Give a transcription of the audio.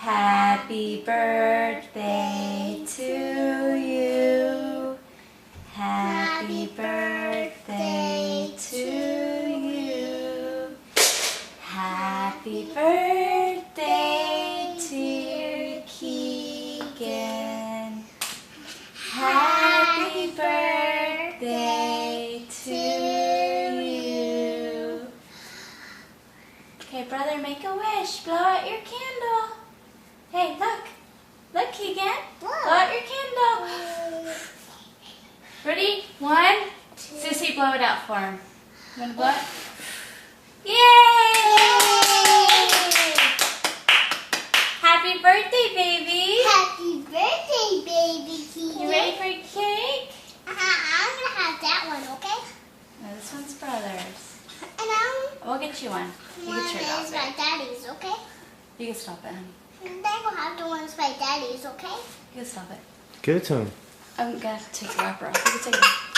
Happy birthday to you. Happy birthday to you. Happy birthday to Keegan. Happy birthday to you. Okay, brother, make a wish. Blow out your candle. Hey, look. Look, Keegan. Blow out your candle. Ready? 1, 2. Sissy, blow it out for him. You want to blow it? Yay! Happy birthday, baby. Happy birthday, baby Keegan. You ready for your cake? I'm gonna have that one, okay? No, this one's brother's. And We'll get you one. You one can turn it off is there. my daddy's, okay? You can stop it, honey. And then we'll have the ones my daddy's, okay? You can stop it. Give it to him. I'm gonna take the wrapper off. You can take it off.